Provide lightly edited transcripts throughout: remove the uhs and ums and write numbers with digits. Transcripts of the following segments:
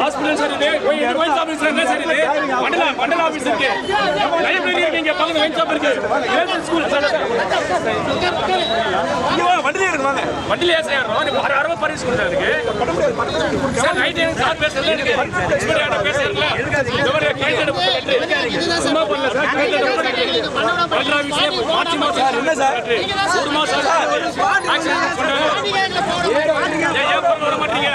Hospital சரி wine shop என்ன சரி மண்டல ஆபீஸ் இருக்கு லைப்ரரி இருக்கு இங்க பக்கத்துல ஒயின் ஷாப் இருக்கு எலமெண்டரி ஸ்கூல் வண்டில இருக்கு வாங்க வண்டில ஏறறோம் நீ 60 பரிஸ் ஸ்கூல் இருக்கு சார் ரைட் ஹேண்ட் சார் பேசல இருக்கு எக்ஸ்பர்ட் ஆட பேசறீங்க ஜோரே கைதட போட்டு சும்மா பண்ணல சார் கைதட போட்டு ஆபீஸ்ல மார்ச் மாசம் என்ன சார் ஒரு மாசம் ஆக்சிடென்ட் பண்ணாங்க ஏன் போட மாட்டீங்க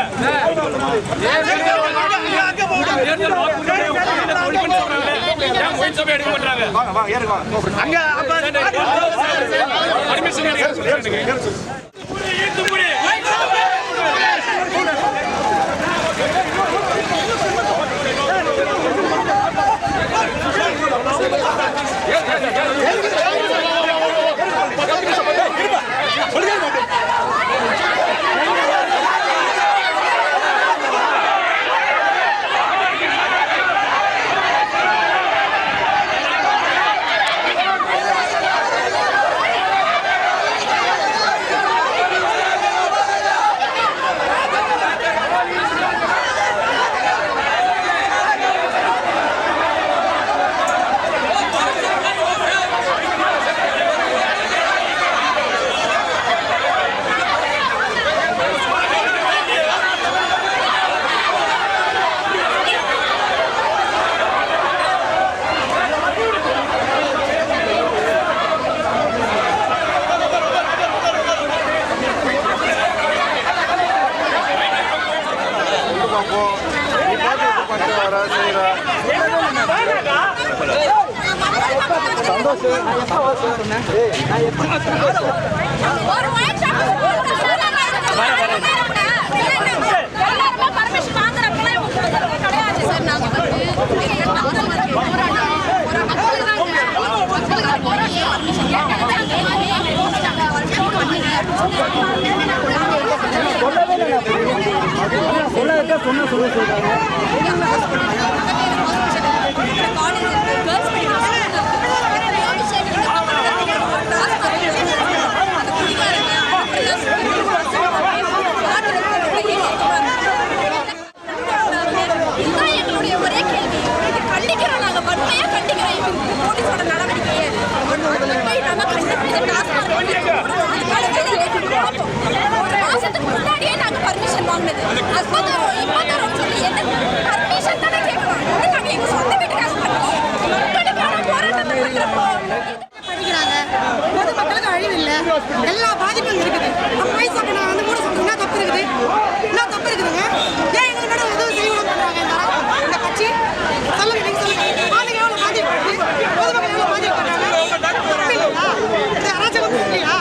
எல்லா பாதிப்பும் இருக்குது. நம்ம வயசு அப்ப நான் வந்து மூட சொல்றேன்னா தப்பு இருக்குது. என்ன தப்பு இருக்குதுங்க? ஏன் எங்களுக்கு மேடம் எதுவும் செய்யணும் பண்றாங்க இந்த கட்சி? சொல்லுங்க, நீங்க சொல்லுங்க. பாதிக்கு எவ்வளவு பாதிப்பு? பொதுமக்கள் எவ்வளவு பாதிக்கப்படுறாங்க? இல்லையா? இது அராஜகம் இல்லையா?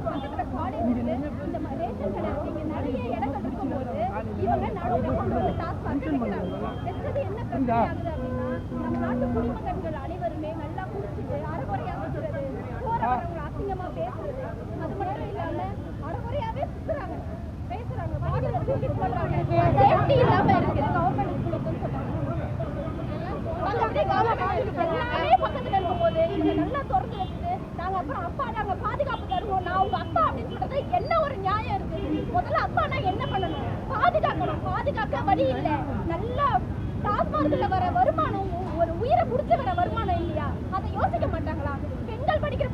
பக்கத்துல காலேஜ் இருக்கு, இந்த மாதிரி ரேஷன் கடை இருக்கு, இங்க நிறைய இடங்கள் இருக்கும்போது இவங்க நடுவுல கொண்டு வந்து டாஸ்மார்க் வைக்கிறாங்க. வச்சது என்ன பிரச்சனை ஆகுது அப்படின்னா, நம்ம நாட்டு குடிமகன்கள் அனைவருமே நல்லா குடிச்சிட்டு அரைகுறையா சுத்துறது, போற வரவங்களை அசிங்கமா பேசுறது, அது மட்டும் இல்லாம அரைகுறையாவே சுத்துறாங்க, பேசுறாங்க, வாயில தூக்கி போடுறாங்க. சேஃப்டி இல்லாம இருக்கு கவர்மெண்ட் ஸ்கூலுக்குன்னு சொல்றாங்க. மற்றபடி கவர்மெண்ட் எல்லாமே பக்கத்துல இருக்கும்போது இவங்க நல்லா திறந்து வச்சுட்டு நாங்க அப்புறம் அப்பா நாங்க பாதுகாப்பு தருவோம், நான் உங்க அப்பா அப்படின்னு சொல்றது என்ன ஒரு நியாயம் இருக்கு? முதல்ல அப்பானா என்ன பண்ணணும்? பாதுகாக்கணும். பாதுகாக்க வழி இல்லை. நல்லா டாஸ்மார்க்ல வர வருமானம் ஒரு உயிரை புடிச்சு வர வருமானம் இல்லையா? அதை யோசிக்க மாட்டாங்களா? பெண்கள் படிக்கிற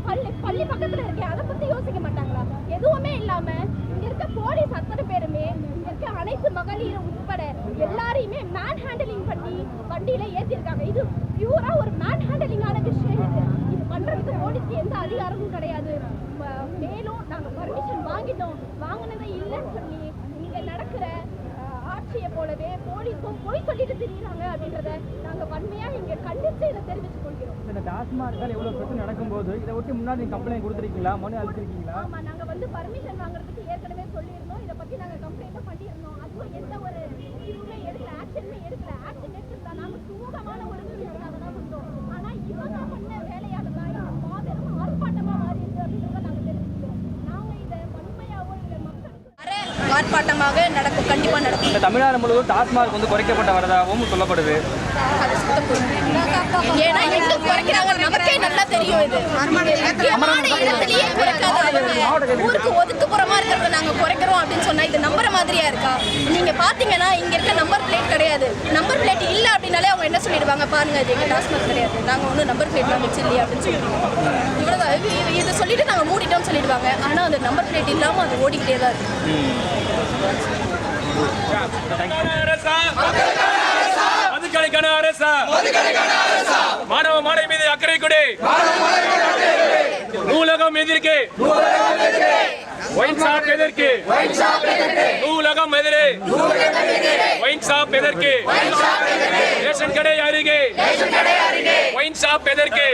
பள்ளி பக்கத்துல இருக்கே, அதை பத்தி யோசிக்க மாட்டாங்களா? எதுவுமே இல்லாம இங்க இருக்க போலீஸ் அத்தனை பேருமே இங்க இருக்க அனைத்து மகளிரும் உட்பட எல்லாரையுமே மேன் ஹேண்டலிங் பண்ணி வண்டியில ஏத்திருக்காங்க. இது பியூரா ஒரு மேன் ஹேண்டலிங்கான விஷயம். இது பண்றதுக்கு போலீஸ்க்கு எந்த அதிகாரமும் கிடையாது. மேலும் நாங்க பர்மிஷன் வாங்கிட்டோம், வாங்கினதை இல்லைன்னு சொல்லி இங்க நடக்கிற ஆட்சியை போலவே போலீஸும் போய் சொல்லிட்டு திரியுறாங்க அப்படின்றத நாங்க வன்மையா இங்க கண்டித்து இதை தெரிவித்துக் கொள்கிறோம். இந்த டாஸ்மார்க்கால் எவ்வளவு பிரச்சனை நடக்கும்போது இதை ஒட்டி முன்னாடி கம்ப்ளைண்ட் கொடுத்துருக்கீங்களா, மனு அளிச்சிருக்கீங்களா? ஆமா, நாங்க வந்து பர்மிஷன் வாங்குறதுக்கு ஏற்கனவே சொல்லியிருந்தோம். இதை பத்தி நாங்க கம்ப்ளைண்ட்டும் பண்ணியிருந்தோம். அதுவும் எந்த ஒரு இதுவுமே எடுக்கல, ஆக்ஷனுமே எடுக்கல. ஆக்ஷன் எடுத்திருந்தா நாங்க சுமூகமான ஒரு விஷயத்துக்காக தான் வந்தோம். ஆனா இவங்க பண்ண வேலையால தான் இது மாபெரும் ஆர்ப்பாட்டமா மாறிடுது அப்படின்றத நாங்க தெரிவிக்கிறோம். நாங்க இதை வன்மையாவோ இல்லை மக்களுக்கு ஆர்ப்பாட்டமாக நடக்கும், கண்டிப்பா நடக்கும். இந்த தமிழ்நாடு முழுவதும் டாஸ்மார்க் வந்து குறைக்கப்பட்ட வரதாகவும் சொல்லப்படுது. ஏன்னா எங்க குறைக்கிறாங்க நமக்கே நல்லா தெரியும். இது முக்கியமான இடத்துலயே குறைக்காத ஊருக்கு ஒதுக்குப்புறமா இருக்கிறத நாங்க குறைக்கிறோம் அப்படின்னு சொன்னா இது நம்புற மாதிரியா இருக்கா? நீங்க பாத்தீங்கன்னா இங்க இருக்க நம்பர் பிளேட் கிடையாது. நம்பர் பிளேட் இல்ல அப்படின்னாலே அவங்க என்ன சொல்லிடுவாங்க, பாருங்க இது எங்க டாஸ்மார்க் கிடையாது, நாங்க ஒன்றும் நம்பர் பிளேட்லாம் வச்சு இல்லையா அப்படின்னு சொல்லிடுவோம். இவ்வளவுதான், இதை சொல்லிட்டு நாங்க மூடிட்டோம்னு சொல்லிடுவாங்க. ஆனா அந்த நம்பர் பிளேட் இல்லாம அது ஓடிக்கிட்டே தான் இருக்கு. மதுக்கடைக்கான அரசா, மாணவ மாணவி மீது அக்கறை கொடு, நூலகம் எதிர்க்கு, ஒயின் ஷாப் எதற்கு, நூலகம் எதிரே, ஒயின் ஷாப் எதற்கு, ரேஷன் கடை அருகே, ஒயின் ஷாப் எதற்கு,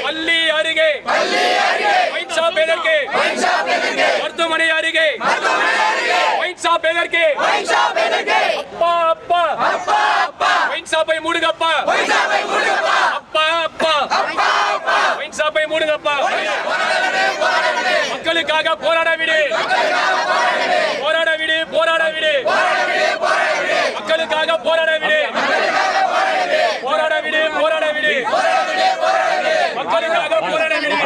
பள்ளி அருகே, ஒயின் ஷாப் எதற்கு, மருத்துவமனை அருகே, ஒயின் ஷாப் எதற்கு, அப்பா அப்பா ஒயின் ஷாப்பை மூடுங்கப்பா, அப்பா அப்பா ஒயின் ஷாப்பை மூடுங்கப்பா. மக்களுக்காக போராட விடு, போராட விடு, போராட விடு, மக்களுக்காக போராட விடு, போராட விடு, போராட விடு, மக்களுக்காக போராட விடு.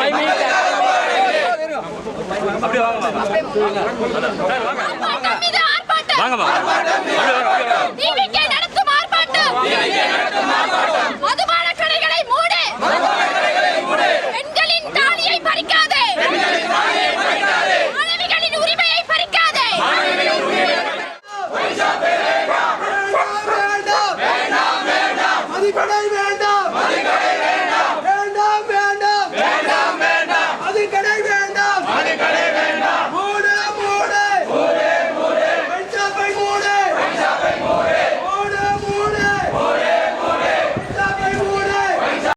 அப்படியே வாங்க வாங்க வாங்க.